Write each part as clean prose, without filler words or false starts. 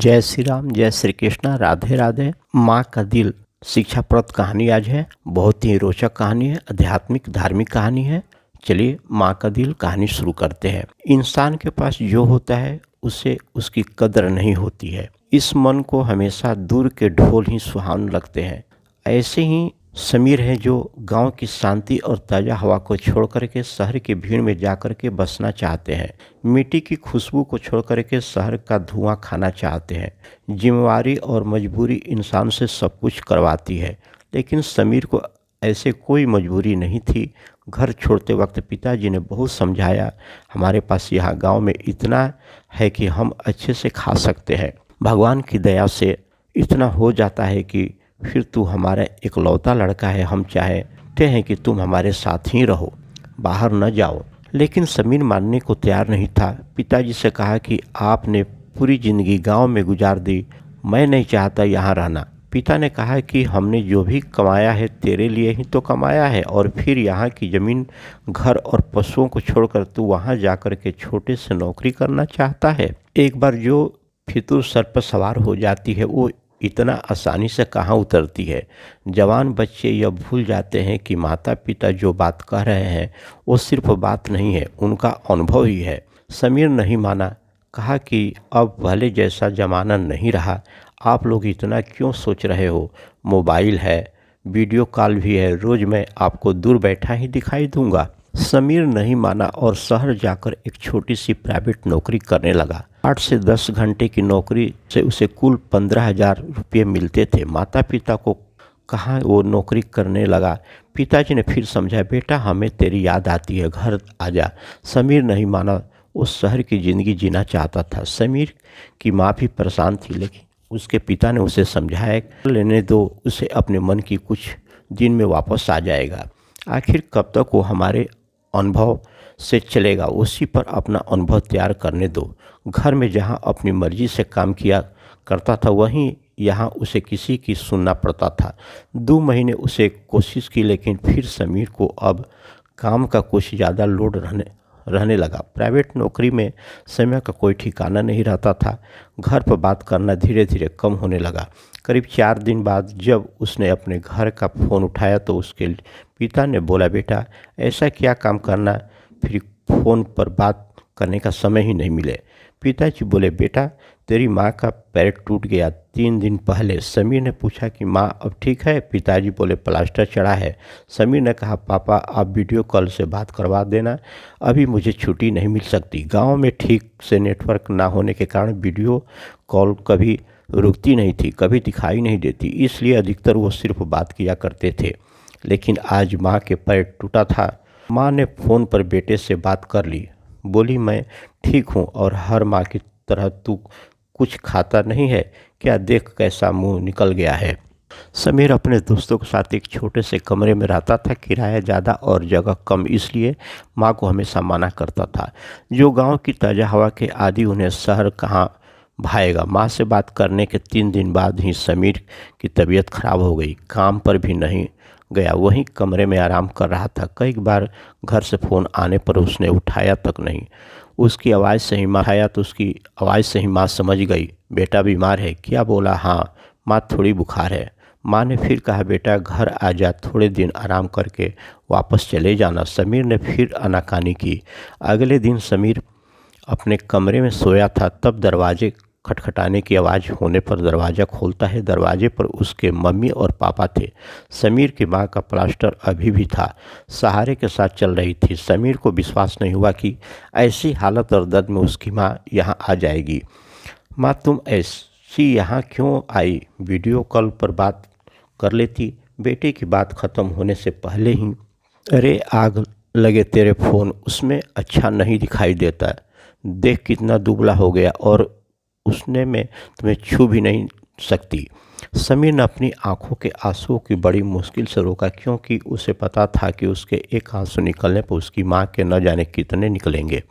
जय श्री राम, जय श्री कृष्णा, राधे राधे। माँ का दिल शिक्षाप्रद कहानी आज है। बहुत ही रोचक कहानी है, आध्यात्मिक धार्मिक कहानी है। चलिए माँ का दिल कहानी शुरू करते हैं। इंसान के पास जो होता है उसे उसकी कदर नहीं होती है। इस मन को हमेशा दूर के ढोल ही सुहावन लगते हैं। ऐसे ही समीर है जो गांव की शांति और ताज़ा हवा को छोड़ करके शहर की भीड़ में जा कर के बसना चाहते हैं। मिट्टी की खुशबू को छोड़ करके शहर का धुआं खाना चाहते हैं। जिम्मेवारी और मजबूरी इंसान से सब कुछ करवाती है, लेकिन समीर को ऐसे कोई मजबूरी नहीं थी। घर छोड़ते वक्त पिताजी ने बहुत समझाया, हमारे पास यहाँ गांव में इतना है कि हम अच्छे से खा सकते हैं। भगवान की दया से इतना हो जाता है कि फिर तू हमारा इकलौता लड़का है, हम चाहते हैं कि तुम हमारे साथ ही रहो, बाहर न जाओ। लेकिन समीर मानने को तैयार नहीं था। पिताजी से कहा कि आपने पूरी ज़िंदगी गांव में गुजार दी, मैं नहीं चाहता यहाँ रहना। पिता ने कहा कि हमने जो भी कमाया है तेरे लिए ही तो कमाया है, और फिर यहाँ की ज़मीन, घर और पशुओं को छोड़कर तू वहाँ जाकर के छोटे से नौकरी करना चाहता है। एक बार जो फितूर सर पर सवार हो जाती है वो इतना आसानी से कहाँ उतरती है। जवान बच्चे यह भूल जाते हैं कि माता पिता जो बात कह रहे हैं वो सिर्फ बात नहीं है, उनका अनुभव ही है। समीर नहीं माना, कहा कि अब पहले जैसा ज़माना नहीं रहा, आप लोग इतना क्यों सोच रहे हो। मोबाइल है, वीडियो कॉल भी है, रोज़ मैं आपको दूर बैठा ही दिखाई दूंगा। समीर नहीं माना और शहर जाकर एक छोटी सी प्राइवेट नौकरी करने लगा। 8 से 10 घंटे की नौकरी से उसे कुल 15,000 रुपये मिलते थे। माता पिता को कहाँ वो नौकरी करने लगा। पिताजी ने फिर समझा, बेटा हमें तेरी याद आती है, घर आजा। समीर नहीं माना, उस शहर की ज़िंदगी जीना चाहता था। समीर की माँ भी परेशान थी, लेकिन उसके पिता ने उसे समझाया, लेने दो उसे, अपने मन की कुछ दिन में वापस आ जाएगा। आखिर कब तक वो हमारे अनुभव से चलेगा, उसी पर अपना अनुभव तैयार करने दो। घर में जहाँ अपनी मर्जी से काम किया करता था, वहीं यहाँ उसे किसी की सुनना पड़ता था। 2 महीने उसे कोशिश की, लेकिन फिर समीर को अब काम का कुछ ज़्यादा लोड रहने लगा। प्राइवेट नौकरी में समय का कोई ठिकाना नहीं रहता था। घर पर बात करना धीरे धीरे कम होने लगा। करीब 4 दिन बाद जब उसने अपने घर का फ़ोन उठाया तो उसके पिता ने बोला, बेटा ऐसा क्या काम करना, फिर फ़ोन पर बात करने का समय ही नहीं मिले। पिताजी बोले, बेटा तेरी माँ का पैर टूट गया 3 दिन पहले। समीर ने पूछा कि माँ अब ठीक है। पिताजी बोले, प्लास्टर चढ़ा है। समीर ने कहा, पापा आप वीडियो कॉल से बात करवा देना, अभी मुझे छुट्टी नहीं मिल सकती। गांव में ठीक से नेटवर्क ना होने के कारण वीडियो कॉल कभी रुकती नहीं थी, कभी दिखाई नहीं देती, इसलिए अधिकतर वो सिर्फ बात किया करते थे। लेकिन आज माँ के पैर टूटा था। माँ ने फ़ोन पर बेटे से बात कर ली, बोली मैं ठीक हूँ, और हर माँ की तरह तू कुछ खाता नहीं है क्या, देख कैसा मुंह निकल गया है। समीर अपने दोस्तों के साथ एक छोटे से कमरे में रहता था। किराया ज़्यादा और जगह कम, इसलिए माँ को हमेशा मना करता था। जो गांव की ताज़ा हवा के आदी, उन्हें शहर कहाँ भाएगा। माँ से बात करने के 3 दिन बाद ही समीर की तबीयत खराब हो गई। काम पर भी नहीं गया, वहीं कमरे में आराम कर रहा था। कई बार घर से फ़ोन आने पर उसने उठाया तक नहीं। उसकी आवाज़ से ही माँ समझ गई, बेटा बीमार है क्या। बोला, हाँ माँ थोड़ी बुखार है। माँ ने फिर कहा, बेटा घर आ जा, थोड़े दिन आराम करके वापस चले जाना। समीर ने फिर आनाकानी की। अगले दिन समीर अपने कमरे में सोया था, तब दरवाजे खटखटाने की आवाज़ होने पर दरवाज़ा खोलता है। दरवाजे पर उसके मम्मी और पापा थे। समीर की माँ का प्लास्टर अभी भी था, सहारे के साथ चल रही थी। समीर को विश्वास नहीं हुआ कि ऐसी हालत और दर्द में उसकी माँ यहाँ आ जाएगी। माँ तुम ऐसी यहाँ क्यों आई, वीडियो कॉल पर बात कर लेती। बेटे की बात ख़त्म होने से पहले ही, अरे आग लगे तेरे फ़ोन, उसमें अच्छा नहीं दिखाई देता, देख कितना दुबला हो गया, और उसने में तुम्हें छू भी नहीं सकती। समीर ने अपनी आंखों के आंसुओं की बड़ी मुश्किल से रोका, क्योंकि उसे पता था कि उसके एक आंसू निकलने पर उसकी माँ के न जाने कितने निकलेंगे।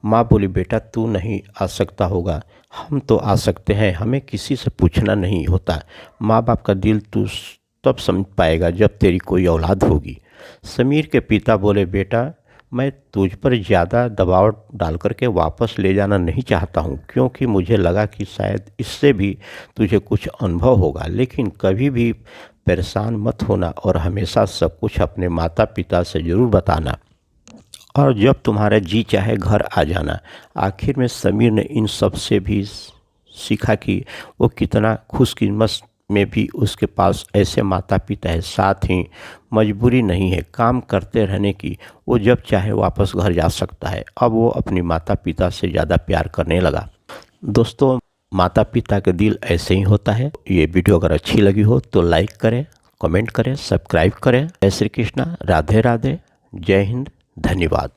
माँ बोली, बेटा तू नहीं आ सकता होगा, हम तो आ सकते हैं, हमें किसी से पूछना नहीं होता। माँ बाप का दिल तू तब समझ पाएगा जब तेरी कोई औलाद होगी। समीर के पिता बोले, बेटा मैं तुझ पर ज़्यादा दबाव डाल करके वापस ले जाना नहीं चाहता हूँ, क्योंकि मुझे लगा कि शायद इससे भी तुझे कुछ अनुभव होगा। लेकिन कभी भी परेशान मत होना और हमेशा सब कुछ अपने माता पिता से ज़रूर बताना, और जब तुम्हारा जी चाहे घर आ जाना। आखिर में समीर ने इन सब से भी सीखा कि वो कितना खुशकिस्मत में भी उसके पास ऐसे माता पिता है। साथ ही मजबूरी नहीं है काम करते रहने की, वो जब चाहे वापस घर जा सकता है। अब वो अपनी माता पिता से ज़्यादा प्यार करने लगा। दोस्तों, माता पिता का दिल ऐसे ही होता है। ये वीडियो अगर अच्छी लगी हो तो लाइक करें, कमेंट करें, सब्सक्राइब करें। जय श्री कृष्णा, राधे राधे, जय हिंद, धन्यवाद।